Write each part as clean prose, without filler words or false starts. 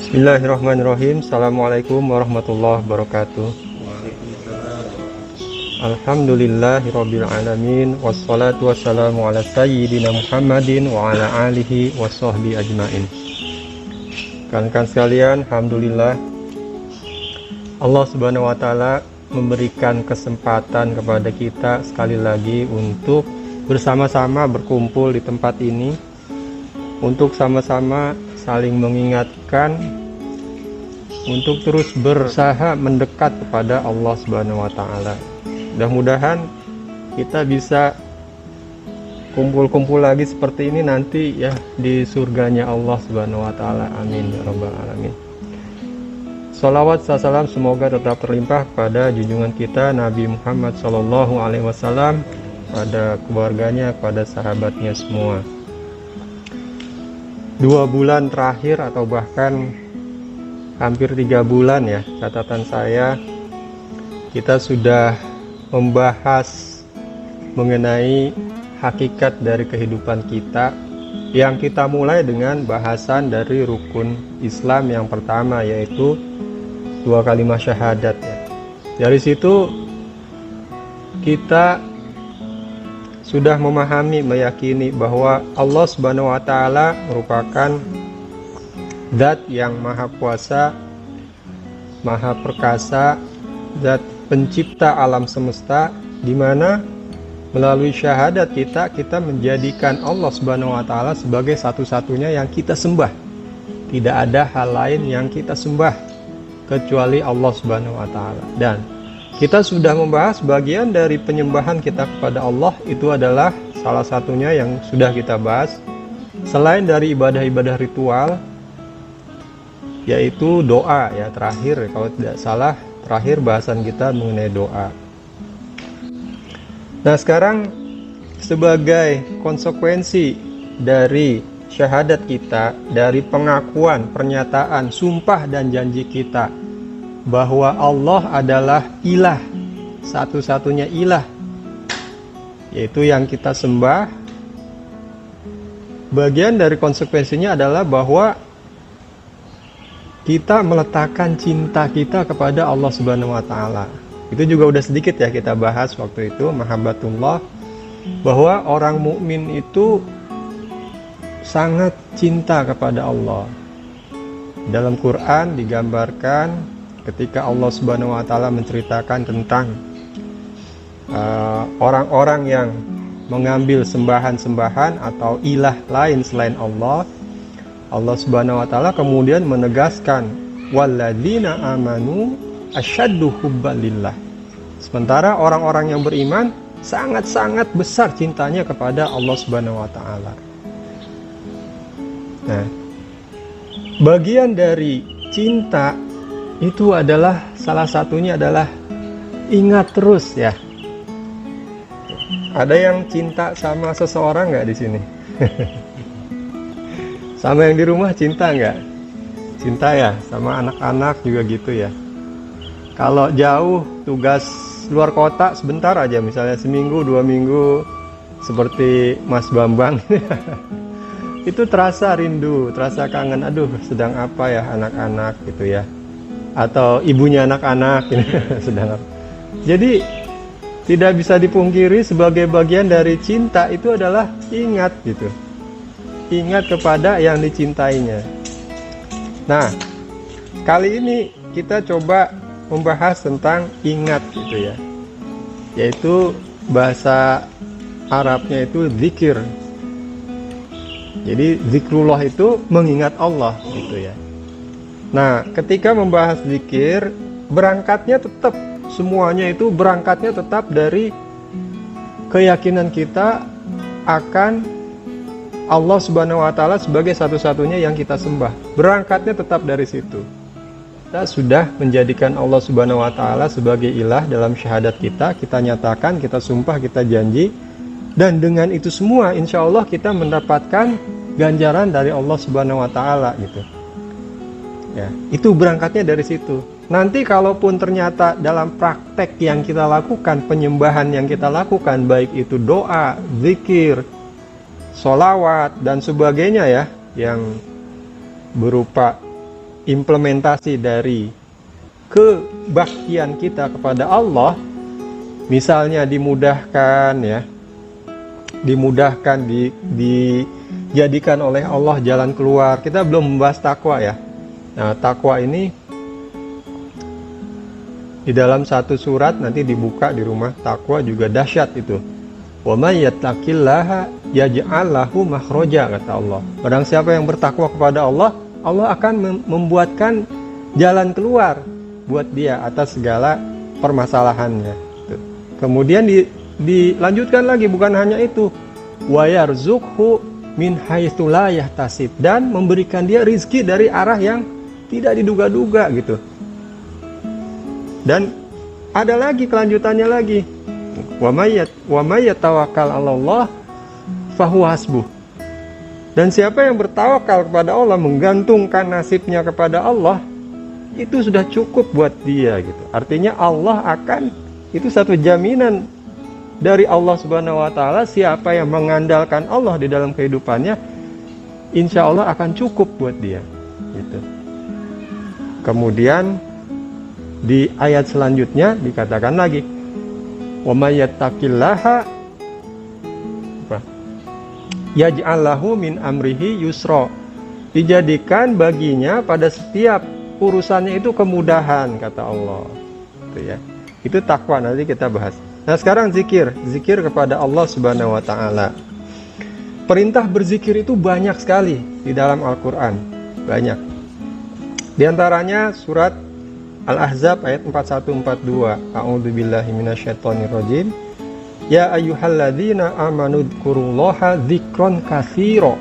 Bismillahirrahmanirrahim. Assalamualaikum warahmatullahi wabarakatuh. Alhamdulillahirabbil alamin, wassalatu wassalamu ala sayyidina Muhammadin wa ala alihi washabbi ajmain. Rekan-rekan sekalian, alhamdulillah Allah Subhanahu wa taala memberikan kesempatan kepada kita sekali lagi untuk bersama-sama berkumpul di tempat ini untuk sama-sama saling mengingatkan untuk terus berusaha mendekat kepada Allah Subhanahu wa taala. Mudah-mudahan kita bisa kumpul-kumpul lagi seperti ini nanti ya di surganya Allah Subhanahu wa taala. Amin ya rabbal alamin. Shalawat salam semoga tetap terlimpah pada junjungan kita Nabi Muhammad SAW, pada keluarganya, pada sahabatnya semua. 2 bulan terakhir atau bahkan hampir 3 bulan ya, catatan saya, kita sudah membahas mengenai hakikat dari kehidupan kita, yang kita mulai dengan bahasan dari rukun Islam yang pertama, yaitu 2 kalimat syahadat ya. Dari situ kita sudah memahami, meyakini bahwa Allah Subhanahu wa taala merupakan zat yang maha kuasa, maha perkasa, zat pencipta alam semesta, di mana melalui syahadat kita menjadikan Allah Subhanahu wa taala sebagai satu-satunya yang kita sembah. Tidak ada hal lain yang kita sembah kecuali Allah Subhanahu wa taala. Dan kita sudah membahas bagian dari penyembahan kita kepada Allah, itu adalah salah satunya yang sudah kita bahas. Selain dari ibadah-ibadah ritual, yaitu doa ya, terakhir kalau tidak salah, terakhir bahasan kita mengenai doa. Nah sekarang sebagai konsekuensi dari syahadat kita, dari pengakuan, pernyataan, sumpah dan janji kita bahwa Allah adalah ilah, satu-satunya ilah, yaitu yang kita sembah. Bagian dari konsekuensinya adalah bahwa kita meletakkan cinta kita kepada Allah Subhanahu wa taala. Itu juga udah sedikit ya kita bahas waktu itu, mahabbatullah, bahwa orang mukmin itu sangat cinta kepada Allah. Dalam Quran digambarkan ketika Allah Subhanahu wa taala menceritakan tentang orang-orang yang mengambil sembahan-sembahan atau ilah lain selain Allah, Allah Subhanahu wa taala kemudian menegaskan walladzina amanu asyaddu hubban lillah. Sementara orang-orang yang beriman sangat-sangat besar cintanya kepada Allah Subhanahu wa taala. Nah, bagian dari cinta itu adalah, salah satunya adalah ingat terus ya. Ada yang cinta sama seseorang nggak di sini? Sama yang di rumah cinta nggak? Cinta ya, sama anak-anak juga gitu ya. Kalau jauh tugas luar kota sebentar aja, misalnya seminggu 2 minggu, seperti Mas Bambang, itu terasa rindu, terasa kangen. Aduh, sedang apa ya anak-anak gitu ya, atau ibunya anak-anak sedang apa. Jadi tidak bisa dipungkiri sebagai bagian dari cinta itu adalah ingat gitu. Ingat kepada yang dicintainya. Nah, kali ini kita coba membahas tentang ingat gitu ya. Yaitu bahasa Arabnya itu zikir. Jadi zikrullah itu mengingat Allah gitu ya. Nah, ketika membahas zikir, berangkatnya tetap, semuanya itu berangkatnya tetap dari keyakinan kita akan Allah Subhanahu wa taala sebagai satu-satunya yang kita sembah. Berangkatnya tetap dari situ. Kita sudah menjadikan Allah Subhanahu wa taala sebagai ilah dalam syahadat kita nyatakan, kita sumpah, kita janji, dan dengan itu semua insya Allah kita mendapatkan ganjaran dari Allah Subhanahu wa taala gitu. Ya, itu berangkatnya dari situ. Nanti kalaupun ternyata dalam praktek yang kita lakukan, penyembahan yang kita lakukan, baik itu doa, zikir, sholawat dan sebagainya ya, yang berupa implementasi dari kebaktian kita kepada Allah, misalnya dimudahkan ya, dijadikan oleh Allah jalan keluar. Kita belum membahas takwa ya. Nah, takwa ini di dalam satu surat nanti dibuka di rumah, takwa juga dahsyat itu. Wa may yattaqillaha yaj'al lahu makhraja, kata Allah. Barang siapa yang bertakwa kepada Allah, Allah akan membuatkan jalan keluar buat dia atas segala permasalahannya. Kemudian dilanjutkan lagi, bukan hanya itu, wa yarzuqhu min haitsu la yahtasib, dan memberikan dia rizki dari arah yang tidak diduga-duga gitu. Dan ada lagi kelanjutannya lagi, wa may yatawakkal 'alallah fahuwa hasbuh. Dan siapa yang bertawakal kepada Allah, menggantungkan nasibnya kepada Allah, itu sudah cukup buat dia gitu. Artinya Allah akan, itu satu jaminan dari Allah Subhanahu wa taala, siapa yang mengandalkan Allah di dalam kehidupannya, insya Allah akan cukup buat dia gitu. Kemudian di ayat selanjutnya dikatakan lagi, wa may yattaqillaha yaj'al lahu min amrihi yusra. Dijadikan baginya pada setiap urusannya itu kemudahan, kata Allah. Itu ya. Itu takwa, nanti kita bahas. Nah, sekarang zikir kepada Allah Subhanahu wa taala. Perintah berzikir itu banyak sekali di dalam Al-Qur'an. Banyak. Di antaranya surat Al-Ahzab ayat 41-42. A'udzubillahi minasyaitonirrajim. Ya ayyuhalladzina amanu dzkurullaha dzikron katsira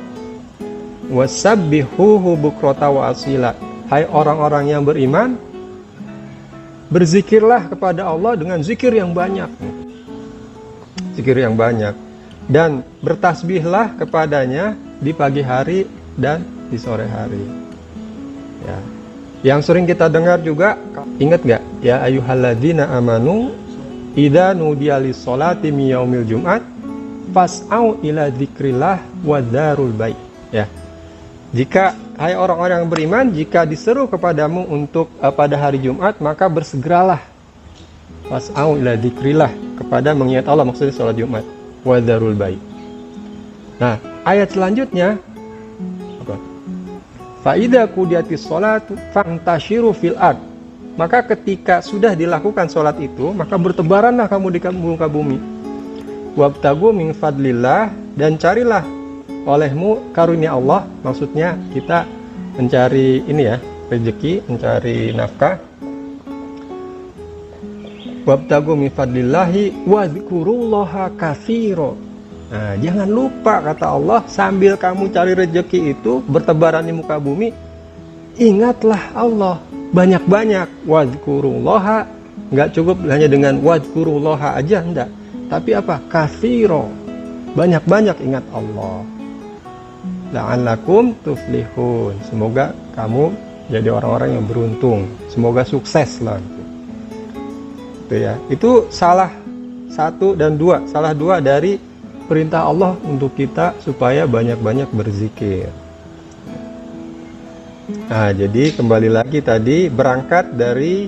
wasabbihuhu bukrata wa asila. Hai orang-orang yang beriman, berzikirlah kepada Allah dengan zikir yang banyak. Zikir yang banyak. Dan bertasbihlah kepadanya di pagi hari dan di sore hari. Ya. Yang sering kita dengar juga, ingat gak? Ya ayyuhalladzina amanu idza nudiya lis-sholati min yaumil jum'at fas'au ila dzikrillah wa dzarul bai'. Ya. Jika hai orang-orang yang beriman, jika diseru kepadamu untuk pada hari Jumat, maka bersegeralah fas'au ila dzikrillah, kepada mengingat Allah, maksudnya sholat Jumat, wa dzarul bai'. Nah, ayat selanjutnya apa? Fa idza qudiyatis sholatu fantashiru fil ard. Maka ketika sudah dilakukan sholat itu, maka bertebaranlah kamu di muka bumi. Wabtagu min fadlillah, dan carilah olehmu karunia Allah, maksudnya kita mencari ini ya, rezeki, mencari nafkah. Wabtagu min fadlillahi wadzkurullaha katsira. Nah, jangan lupa, kata Allah, sambil kamu cari rezeki itu bertebaran di muka bumi, ingatlah Allah banyak-banyak. Wadzkurullaha, enggak cukup hanya dengan wadzkurullaha aja, enggak, tapi apa? Katsira, banyak-banyak ingat Allah. La'allakum tuflihun, semoga kamu jadi orang-orang yang beruntung, semoga sukses lah gitu. Itu ya, itu salah dua dari perintah Allah untuk kita supaya banyak-banyak berzikir. Nah, jadi kembali lagi tadi, berangkat dari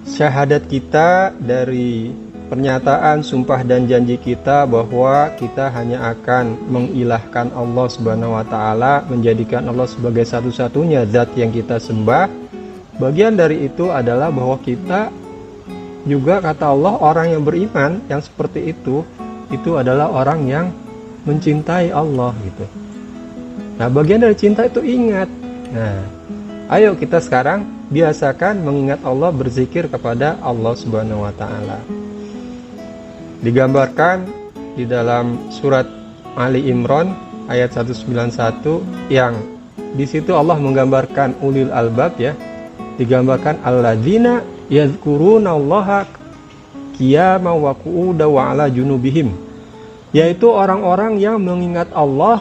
syahadat kita, dari pernyataan, sumpah dan janji kita bahwa kita hanya akan mengilahkan Allah Subhanahu wa taala, menjadikan Allah sebagai satu-satunya zat yang kita sembah. Bagian dari itu adalah bahwa kita juga, kata Allah, orang yang beriman yang seperti itu adalah orang yang mencintai Allah gitu. Nah, bagian dari cinta itu ingat. Nah, ayo kita sekarang biasakan mengingat Allah, berzikir kepada Allah Subhanahu wa taala. Digambarkan di dalam surat Ali Imran ayat 191, yang di situ Allah menggambarkan ulil albab ya. Digambarkan alladzina yadhkurunallaha qiyaman wa qu'udan wa ala junubihim, yaitu orang-orang yang mengingat Allah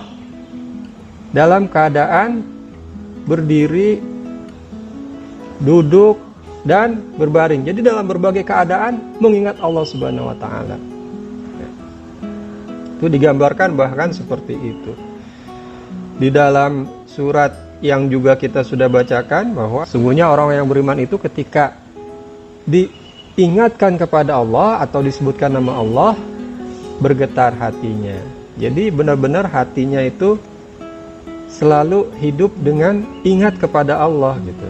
dalam keadaan berdiri, duduk, dan berbaring. Jadi dalam berbagai keadaan mengingat Allah Subhanahu wa taala. Itu digambarkan bahkan seperti itu. Di dalam surat yang juga kita sudah bacakan bahwa sungguhnya orang yang beriman itu ketika diingatkan kepada Allah atau disebutkan nama Allah, bergetar hatinya. Jadi benar-benar hatinya itu selalu hidup dengan ingat kepada Allah gitu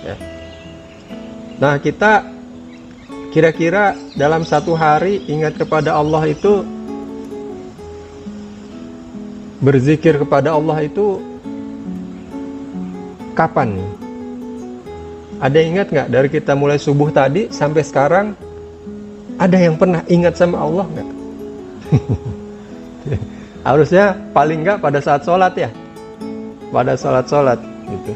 ya. Nah, kita kira-kira dalam satu hari ingat kepada Allah itu, berzikir kepada Allah itu kapan nih? Ada yang ingat nggak dari kita mulai subuh tadi sampai sekarang, ada yang pernah ingat sama Allah nggak? Harusnya paling nggak pada saat sholat ya, pada sholat gitu.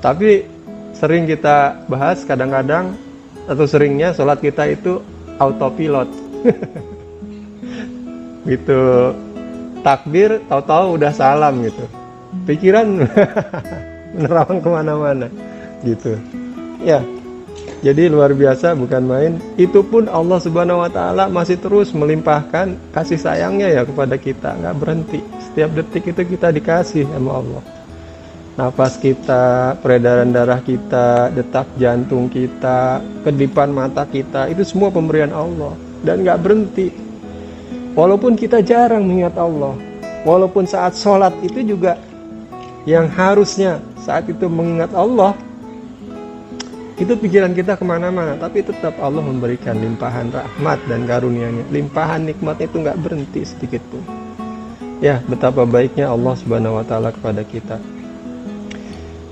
Tapi sering kita bahas kadang-kadang, atau seringnya sholat kita itu autopilot. Gitu, takbir tahu-tahu udah salam gitu, pikiran menerawang kemana-mana gitu ya. Jadi luar biasa, bukan main. Itu pun Allah Subhanahu wa Ta'ala masih terus melimpahkan kasih sayangnya ya kepada kita, nggak berhenti. Setiap detik itu kita dikasih sama Allah. Nafas kita, peredaran darah kita, detak jantung kita, kedipan mata kita, itu semua pemberian Allah dan nggak berhenti. Walaupun kita jarang mengingat Allah, walaupun saat sholat itu juga yang harusnya saat itu mengingat Allah, itu pikiran kita kemana-mana, tapi tetap Allah memberikan limpahan rahmat dan karunia-Nya. Limpahan nikmat itu nggak berhenti sedikit pun. Ya, betapa baiknya Allah Subhanahu wa Ta'ala kepada kita.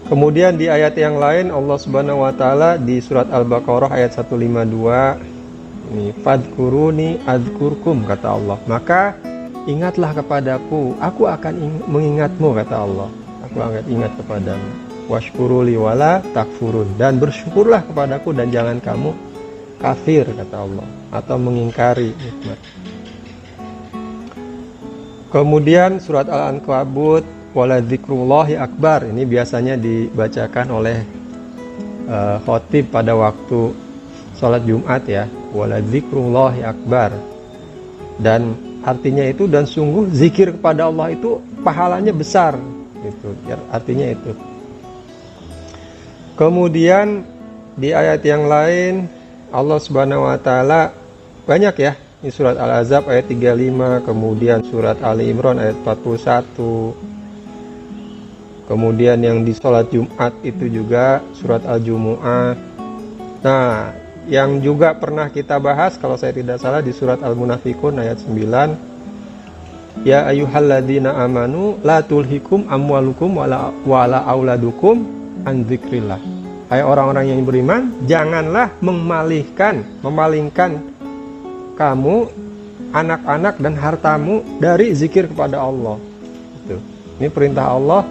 Kemudian di ayat yang lain Allah Subhanahu wa Ta'ala di surat Al-Baqarah ayat 152, ini fadkuruni adzkurkum, kata Allah. Maka ingatlah kepadaku, aku akan mengingatmu, kata Allah. Aku akan ingat kepadamu. Washkuruli wala takfurun, dan bersyukurlah kepadaku dan jangan kamu kafir, kata Allah, atau mengingkari nikmat. Kemudian surat Al-Ankabut, wala dzikrullahi akbar, ini biasanya dibacakan oleh khotib pada waktu sholat Jumat ya, wala dzikrullahi akbar, dan artinya itu, dan sungguh zikir kepada Allah itu pahalanya besar gitu, artinya itu. Kemudian di ayat yang lain Allah Subhanahu wa Ta'ala banyak ya, di surat Al-Ahzab ayat 35, kemudian surat Ali Imran ayat 41, kemudian yang di sholat Jumat itu juga surat Al-Jumu'ah. Nah, yang juga pernah kita bahas kalau saya tidak salah di surat Al-Munafikun ayat 9, ya ayyuhalladzina amanu la tulhikum amwalukum wala auladukum an dzikrillah. Hai orang-orang yang beriman, janganlah memalingkan kamu anak-anak dan hartamu dari zikir kepada Allah. Itu. Ini perintah Allah.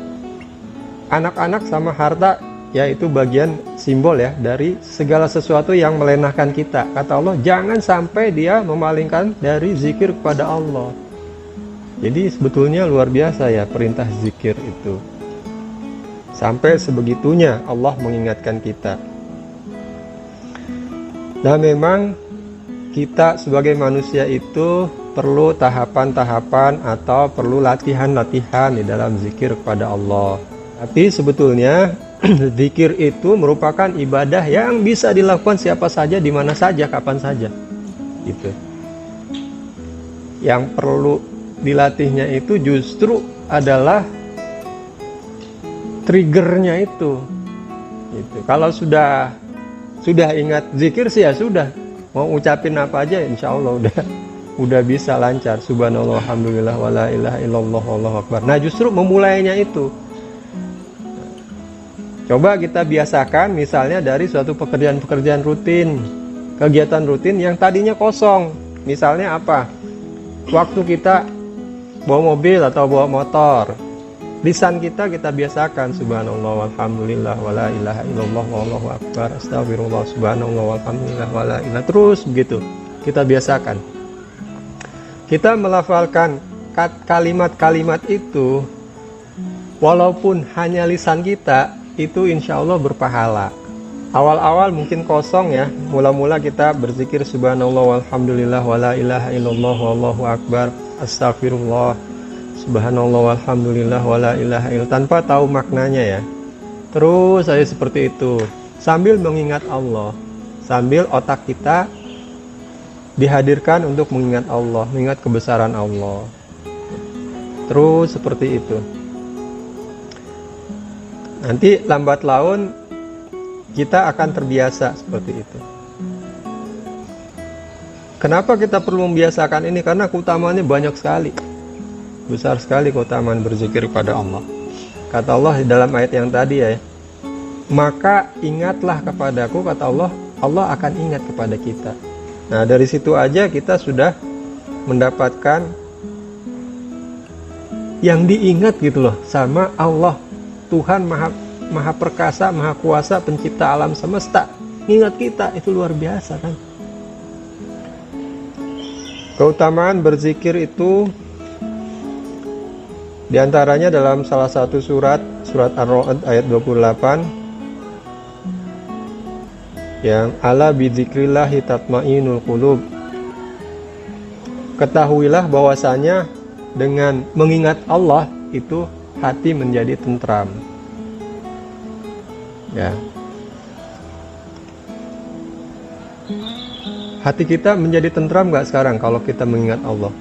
Anak-anak sama harta yaitu bagian simbol ya dari segala sesuatu yang melenahkan kita. Kata Allah, jangan sampai dia memalingkan dari zikir kepada Allah. Jadi sebetulnya luar biasa ya perintah zikir itu. Sampai sebegitunya Allah mengingatkan kita. Nah, memang kita sebagai manusia itu perlu tahapan-tahapan atau perlu latihan-latihan di dalam zikir kepada Allah. Tapi sebetulnya zikir itu merupakan ibadah yang bisa dilakukan siapa saja, di mana saja, kapan saja. Gitu. Yang perlu dilatihnya itu justru adalah triggernya itu. Gitu. Kalau sudah ingat zikir sih ya sudah, mau ucapin apa aja insya Allah udah bisa lancar. Subhanallah, alhamdulillah, wala ilaha illallah, wallahu akbar. Nah, justru memulainya itu. Coba kita biasakan misalnya dari suatu pekerjaan-pekerjaan rutin, kegiatan rutin yang tadinya kosong. Misalnya apa? Waktu kita bawa mobil atau bawa motor, lisan kita biasakan subhanallah walhamdulillah wala ilaha illallah wallahu akbar astagfirullah subhanallah walhamdulillah wala ilaha, terus begitu kita biasakan. Kita melafalkan kalimat-kalimat itu walaupun hanya lisan kita, itu insya Allah berpahala. Awal-awal mungkin kosong ya, mula-mula kita berzikir subhanallah walhamdulillah wala ilaha illallah wallahu akbar astagfirullah subhanallah walhamdulillah wala ilaha illallah tanpa tahu maknanya ya. Terus saya seperti itu sambil mengingat Allah, sambil otak kita dihadirkan untuk mengingat Allah, mengingat kebesaran Allah. Terus seperti itu. Nanti lambat laun kita akan terbiasa seperti itu. Kenapa kita perlu membiasakan ini? Karena keutamaannya banyak sekali. Besar sekali keutamaan berzikir kepada Allah. Kata Allah di dalam ayat yang tadi ya, maka ingatlah kepadaku, kata Allah, Allah akan ingat kepada kita. Nah dari situ aja kita sudah mendapatkan yang diingat gitu loh sama Allah. Tuhan maha perkasa, maha kuasa, pencipta alam semesta. Ingat kita, itu luar biasa kan. Keutamaan berzikir itu diantaranya dalam salah satu surat Ar-Ra'd ayat 28 yang ala bidzikrillahi tatmainul qulub. Ketahuilah bahwasanya dengan mengingat Allah itu hati menjadi tentram. Ya. Hati kita menjadi tentram gak sekarang kalau kita mengingat Allah?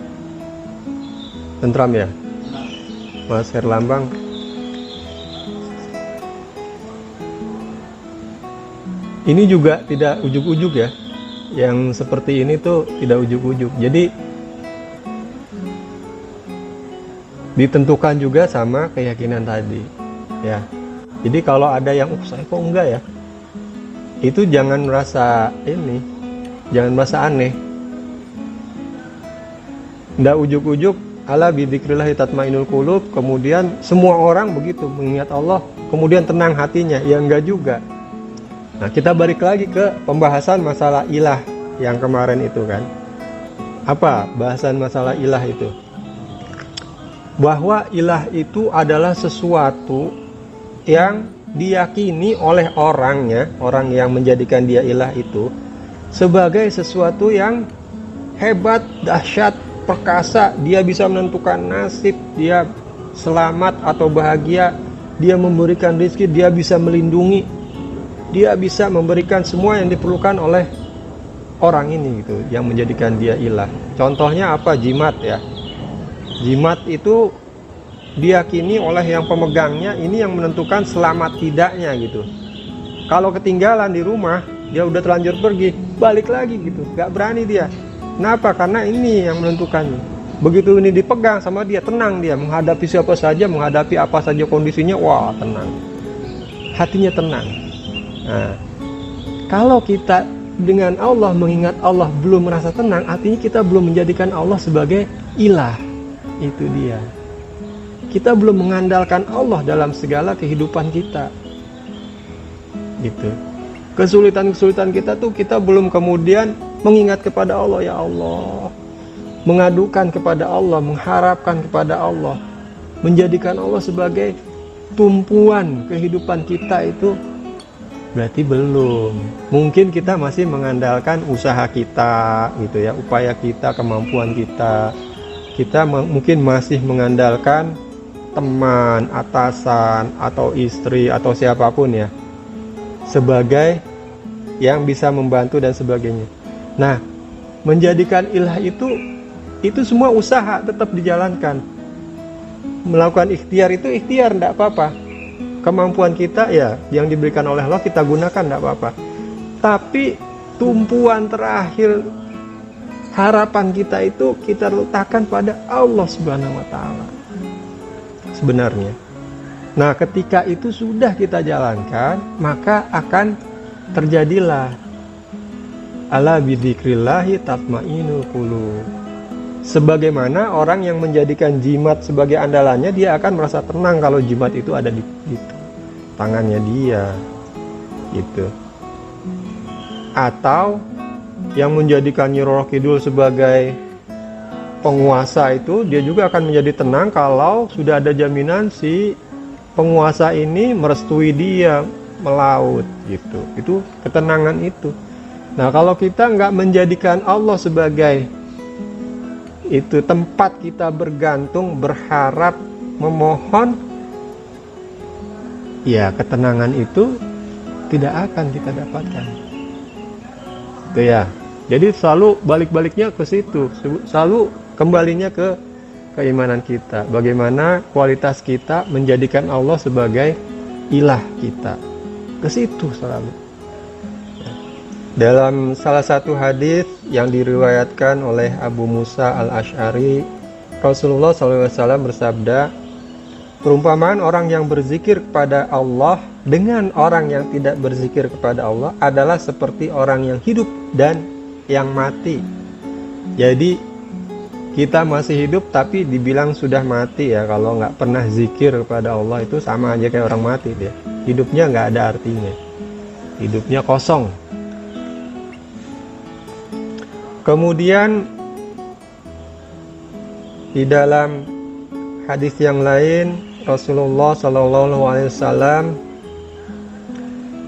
Tentram ya? Mas Herlambang. Ini juga tidak ujuk-ujuk ya. Yang seperti ini tuh tidak ujuk-ujuk. Jadi ditentukan juga sama keyakinan tadi. Ya. Jadi kalau ada yang saya kok enggak ya? Itu jangan merasa ini. Jangan merasa aneh. Nggak ujuk-ujuk ala bidzikrillahi tatmainul qulub, kemudian semua orang begitu mengingat Allah, kemudian tenang hatinya. Ya enggak juga. Nah, kita balik lagi ke pembahasan masalah ilah yang kemarin itu kan. Apa bahasan masalah ilah itu? Bahwa ilah itu adalah sesuatu yang diyakini oleh orangnya, orang yang menjadikan dia ilah itu sebagai sesuatu yang hebat, dahsyat, perkasa. Dia bisa menentukan nasib, dia selamat atau bahagia, dia memberikan rezeki, dia bisa melindungi, dia bisa memberikan semua yang diperlukan oleh orang ini gitu, yang menjadikan dia ilah. Contohnya apa? Jimat ya. Jimat itu diyakini oleh yang pemegangnya, ini yang menentukan selamat tidaknya gitu. Kalau ketinggalan di rumah, dia udah terlanjur pergi, balik lagi gitu, gak berani dia. Kenapa? Karena ini yang menentukannya. Begitu ini dipegang sama dia, tenang dia, menghadapi siapa saja, menghadapi apa saja kondisinya, wah tenang, hatinya tenang. Nah, kalau kita dengan Allah, mengingat Allah belum merasa tenang, artinya kita belum menjadikan Allah sebagai ilah. Itu dia. Kita belum mengandalkan Allah dalam segala kehidupan kita. Gitu. Kesulitan-kesulitan kita tuh kita belum kemudian mengingat kepada Allah, ya Allah, mengadukan kepada Allah, mengharapkan kepada Allah, menjadikan Allah sebagai tumpuan kehidupan kita, itu berarti belum. Mungkin kita masih mengandalkan usaha kita gitu ya, upaya kita, kemampuan kita. Kita mungkin masih mengandalkan teman, atasan, atau istri, atau siapapun ya, sebagai yang bisa membantu dan sebagainya. Nah, menjadikan ilah itu semua usaha tetap dijalankan. Melakukan ikhtiar itu ikhtiar, tidak apa-apa. Kemampuan kita ya yang diberikan oleh Allah kita gunakan, tidak apa-apa. Tapi tumpuan terakhir harapan kita itu kita letakkan pada Allah Subhanahu wa taala. Sebenarnya. Nah, ketika itu sudah kita jalankan, maka akan terjadilah ala bidzikrillahi tatmainul qulub. Sebagaimana orang yang menjadikan jimat sebagai andalannya, dia akan merasa tenang kalau jimat itu ada di tangannya dia. Gitu. Atau yang menjadikan Nyi Roro Kidul sebagai penguasa itu, dia juga akan menjadi tenang kalau sudah ada jaminan si penguasa ini merestui dia melaut gitu. Itu ketenangan itu. Nah, kalau kita nggak menjadikan Allah sebagai itu tempat kita bergantung, berharap, memohon, ya ketenangan itu tidak akan kita dapatkan. Itu ya. Jadi selalu balik-baliknya ke situ, selalu kembalinya ke keimanan kita. Bagaimana kualitas kita menjadikan Allah sebagai ilah kita. Ke situ selalu. Dalam salah satu hadis yang diriwayatkan oleh Abu Musa al-Asy'ari, Rasulullah SAW bersabda, perumpamaan orang yang berzikir kepada Allah dengan orang yang tidak berzikir kepada Allah adalah seperti orang yang hidup dan yang mati. Jadi kita masih hidup tapi dibilang sudah mati ya. Kalau nggak pernah zikir kepada Allah itu sama aja kayak orang mati dia. Hidupnya nggak ada artinya. Hidupnya kosong. Kemudian di dalam hadis yang lain Rasulullah SAW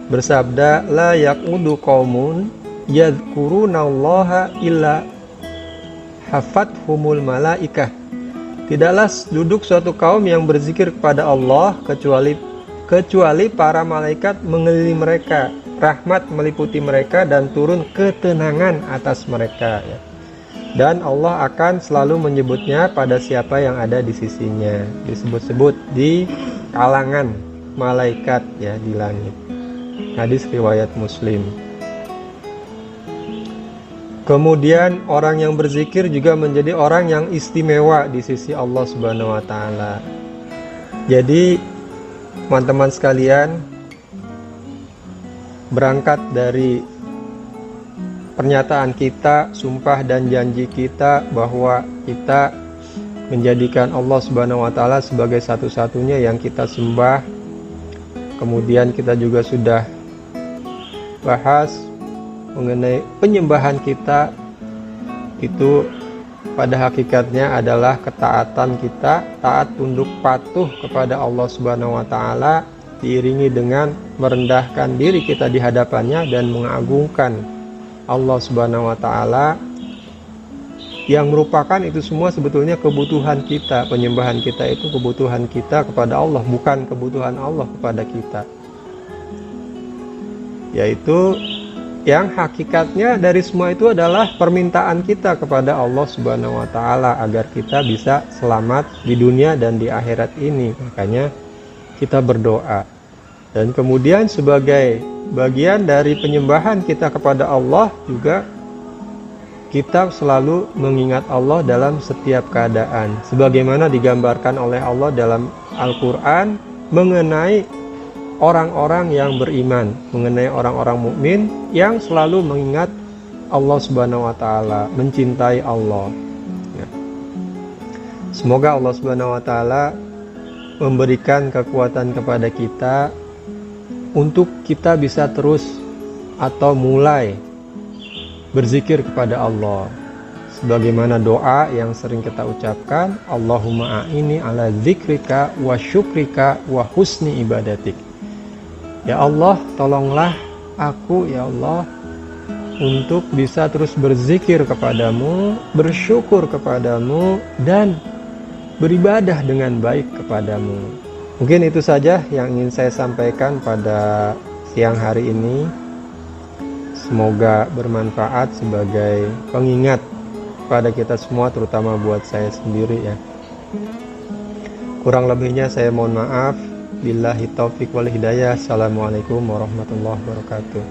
bersabda, la yaqudu qaumun yadhkurunallaha illa hafathumul malaikah. Tidaklah duduk suatu kaum yang berzikir kepada Allah kecuali para malaikat mengelilingi mereka, rahmat meliputi mereka dan turun ketenangan atas mereka ya. Dan Allah akan selalu menyebutnya pada siapa yang ada di sisinya, disebut-sebut di kalangan malaikat ya di langit. Hadis riwayat Muslim. Kemudian orang yang berzikir juga menjadi orang yang istimewa di sisi Allah Subhanahu wa taala. Jadi teman-teman sekalian, berangkat dari pernyataan kita, sumpah dan janji kita bahwa kita menjadikan Allah Subhanahu wa taala sebagai satu-satunya yang kita sembah. Kemudian kita juga sudah bahas mengenai penyembahan kita itu pada hakikatnya adalah ketaatan kita, taat tunduk patuh kepada Allah Subhanahu wa taala diiringi dengan merendahkan diri kita di hadapannya dan mengagungkan Allah Subhanahu wa taala yang merupakan itu semua sebetulnya kebutuhan kita. Penyembahan kita itu kebutuhan kita kepada Allah, bukan kebutuhan Allah kepada kita. Yaitu yang hakikatnya dari semua itu adalah permintaan kita kepada Allah Subhanahu wa taala agar kita bisa selamat di dunia dan di akhirat ini. Makanya kita berdoa. Dan kemudian sebagai bagian dari penyembahan kita kepada Allah juga kita selalu mengingat Allah dalam setiap keadaan. Sebagaimana digambarkan oleh Allah dalam Al-Quran mengenai orang-orang yang beriman, mengenai orang-orang mukmin yang selalu mengingat Allah Subhanahu wa taala, mencintai Allah. Ya. Semoga Allah Subhanahu wa taala memberikan kekuatan kepada kita untuk kita bisa terus atau mulai berzikir kepada Allah. Sebagaimana doa yang sering kita ucapkan, Allahumma a'ini ala dzikrika wa syukrika wa husni ibadatik. Ya Allah, tolonglah aku ya Allah untuk bisa terus berzikir kepadamu, bersyukur kepadamu, dan beribadah dengan baik kepadamu. Mungkin itu saja yang ingin saya sampaikan pada siang hari ini. Semoga bermanfaat sebagai pengingat pada kita semua, terutama buat saya sendiri ya. Kurang lebihnya saya mohon maaf. Billahi taufiq wal hidayah. Assalamualaikum warahmatullahi wabarakatuh.